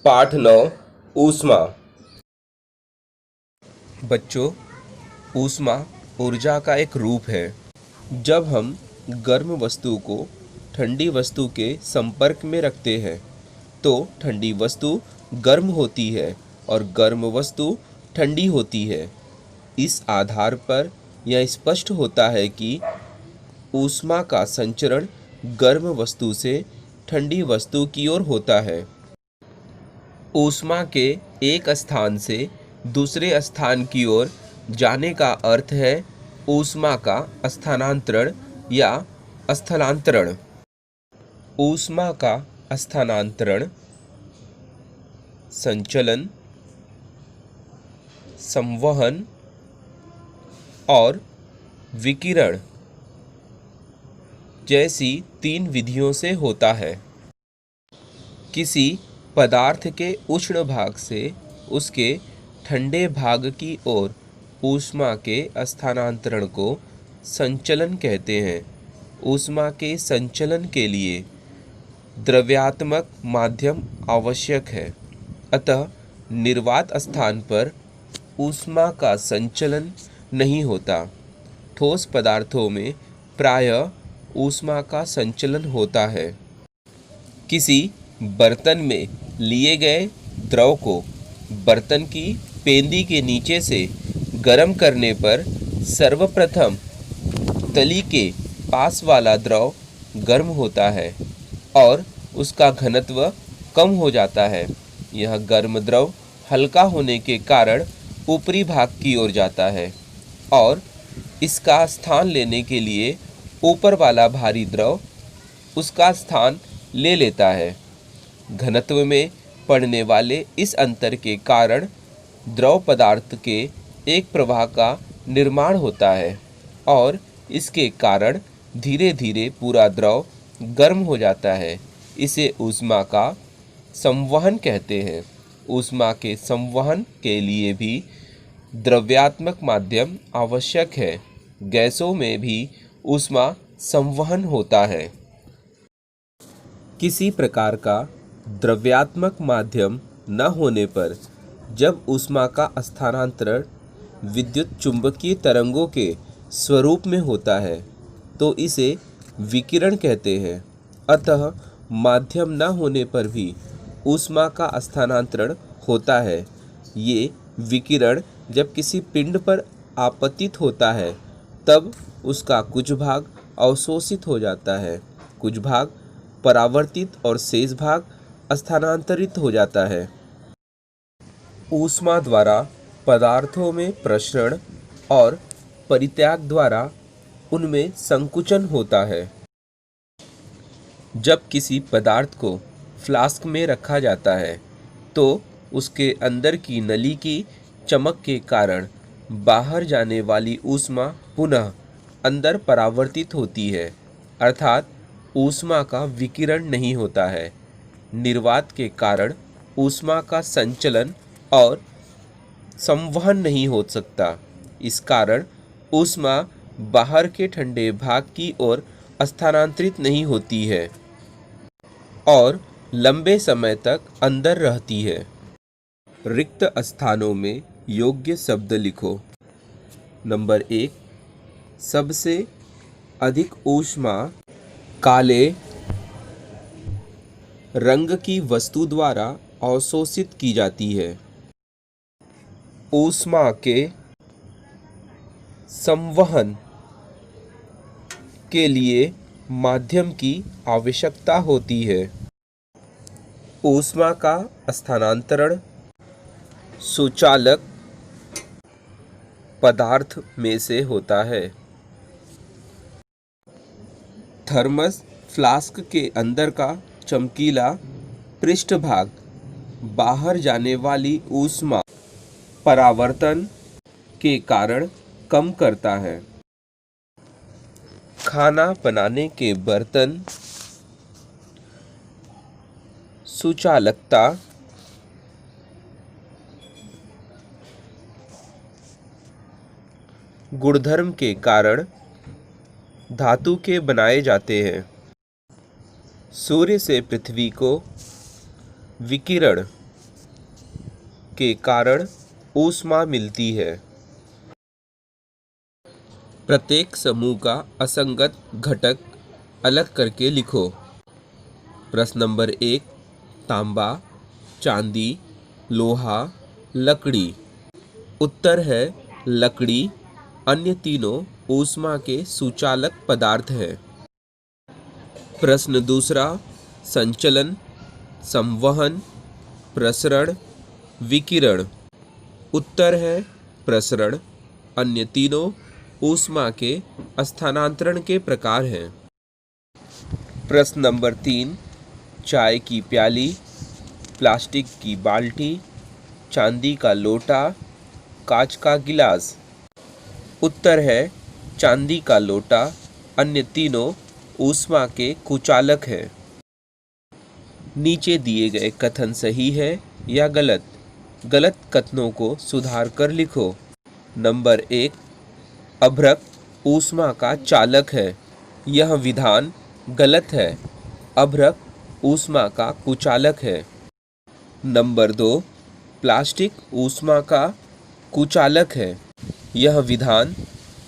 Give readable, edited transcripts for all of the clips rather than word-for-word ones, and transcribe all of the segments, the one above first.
पाठ 9 ऊष्मा। बच्चों, ऊष्मा ऊर्जा का एक रूप है। जब हम गर्म वस्तु को ठंडी वस्तु के संपर्क में रखते हैं तो ठंडी वस्तु गर्म होती है और गर्म वस्तु ठंडी होती है। इस आधार पर यह स्पष्ट होता है कि ऊष्मा का संचरण गर्म वस्तु से ठंडी वस्तु की ओर होता है। ऊष्मा के एक स्थान से दूसरे स्थान की ओर जाने का अर्थ है ऊष्मा का स्थानांतरण या स्थलांतरण। ऊष्मा का स्थानांतरण, संचलन, संवहन और विकिरण जैसी 3 विधियों से होता है। किसी पदार्थ के उष्ण भाग से उसके ठंडे भाग की ओर ऊष्मा के स्थानांतरण को संचलन कहते हैं। ऊष्मा के संचलन के लिए द्रव्यात्मक माध्यम आवश्यक है, अतः निर्वात स्थान पर ऊष्मा का संचलन नहीं होता। ठोस पदार्थों में प्रायः ऊष्मा का संचलन होता है। किसी बर्तन में लिए गए द्रव को बर्तन की पेंदी के नीचे से गर्म करने पर सर्वप्रथम तली के पास वाला द्रव गर्म होता है और उसका घनत्व कम हो जाता है। यह गर्म द्रव हल्का होने के कारण ऊपरी भाग की ओर जाता है और इसका स्थान लेने के लिए ऊपर वाला भारी द्रव उसका स्थान ले लेता है। घनत्व में पड़ने वाले इस अंतर के कारण द्रव पदार्थ के एक प्रवाह का निर्माण होता है और इसके कारण धीरे धीरे पूरा द्रव गर्म हो जाता है। इसे ऊष्मा का संवहन कहते हैं। ऊष्मा के संवहन के लिए भी द्रव्यात्मक माध्यम आवश्यक है। गैसों में भी ऊष्मा संवहन होता है। किसी प्रकार का द्रव्यात्मक माध्यम न होने पर जब ऊष्मा का स्थानांतरण विद्युत चुंबकीय तरंगों के स्वरूप में होता है तो इसे विकिरण कहते हैं। अतः माध्यम न होने पर भी ऊष्मा का स्थानांतरण होता है। ये विकिरण जब किसी पिंड पर आपतित होता है तब उसका कुछ भाग अवशोषित हो जाता है, कुछ भाग परावर्तित और शेष भाग स्थानांतरित हो जाता है। ऊष्मा द्वारा पदार्थों में प्रसरण और परित्याग द्वारा उनमें संकुचन होता है। जब किसी पदार्थ को फ्लास्क में रखा जाता है तो उसके अंदर की नली की चमक के कारण बाहर जाने वाली ऊष्मा पुनः अंदर परावर्तित होती है, अर्थात ऊष्मा का विकिरण नहीं होता है। निर्वात के कारण ऊष्मा का संचलन और संवहन नहीं हो सकता। इस कारण ऊष्मा बाहर के ठंडे भाग की ओर स्थानांतरित नहीं होती है और लंबे समय तक अंदर रहती है। रिक्त स्थानों में योग्य शब्द लिखो। नंबर 1, सबसे अधिक ऊष्मा काले रंग की वस्तु द्वारा अवशोषित की जाती है। ऊष्मा के संवहन के लिए माध्यम की आवश्यकता होती है। ऊष्मा का स्थानांतरण सुचालक पदार्थ में से होता है। थर्मस फ्लास्क के अंदर का चमकीला पृष्ठभाग बाहर जाने वाली ऊष्मा परावर्तन के कारण कम करता है। खाना बनाने के बर्तन सुचालकता गुणधर्म के कारण धातु के बनाए जाते हैं। सूर्य से पृथ्वी को विकिरण के कारण ऊष्मा मिलती है। प्रत्येक समूह का असंगत घटक अलग करके लिखो। प्रश्न नंबर 1, तांबा, चांदी, लोहा, लकड़ी। उत्तर है लकड़ी। अन्य तीनों ऊष्मा के सुचालक पदार्थ हैं। प्रश्न दूसरा, संचलन, संवहन, प्रसरण, विकिरण। उत्तर है प्रसरण। अन्य तीनों ऊष्मा के स्थानांतरण के प्रकार हैं। प्रश्न नंबर 3, चाय की प्याली, प्लास्टिक की बाल्टी, चांदी का लोटा, कांच का गिलास। उत्तर है चांदी का लोटा। अन्य तीनों ऊष्मा के कुचालक हैं। नीचे दिए गए कथन सही है या गलत? गलत कथनों को सुधार कर लिखो। नंबर 1, अभ्रक ऊष्मा का चालक है। यह विधान गलत है। अभ्रक ऊष्मा का कुचालक है। नंबर 2, प्लास्टिक ऊष्मा का कुचालक है। यह विधान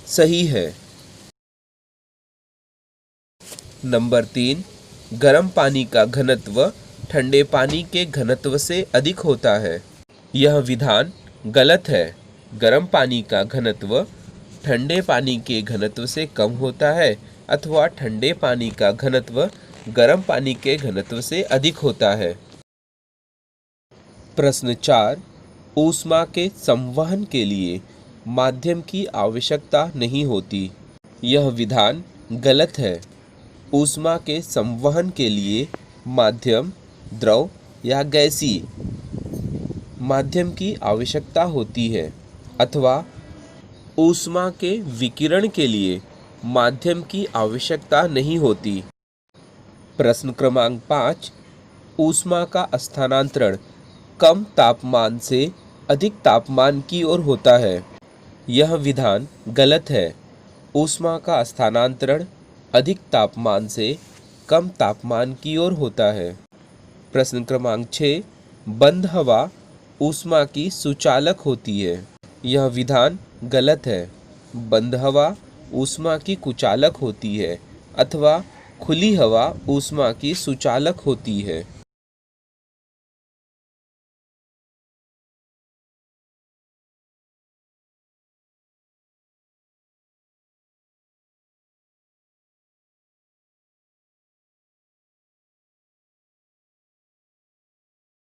सही है। नंबर 3, गर्म पानी का घनत्व ठंडे पानी के घनत्व से अधिक होता है। यह विधान गलत है। गर्म पानी का घनत्व ठंडे पानी के घनत्व से कम होता है अथवा ठंडे पानी का घनत्व गर्म पानी के घनत्व से अधिक होता है। प्रश्न 4, ऊष्मा के संवहन के लिए माध्यम की आवश्यकता नहीं होती। यह विधान गलत है। ऊष्मा के संवहन के लिए माध्यम, द्रव या गैसीय माध्यम की आवश्यकता होती है अथवा ऊष्मा के विकिरण के लिए माध्यम की आवश्यकता नहीं होती। प्रश्न क्रमांक 5, ऊष्मा का स्थानांतरण कम तापमान से अधिक तापमान की ओर होता है। यह विधान गलत है। ऊष्मा का स्थानांतरण अधिक तापमान से कम तापमान की ओर होता है। प्रश्न क्रमांक 6, बंद हवा ऊष्मा की सुचालक होती है। यह विधान गलत है। बंद हवा ऊष्मा की कुचालक होती है अथवा खुली हवा ऊष्मा की सुचालक होती है।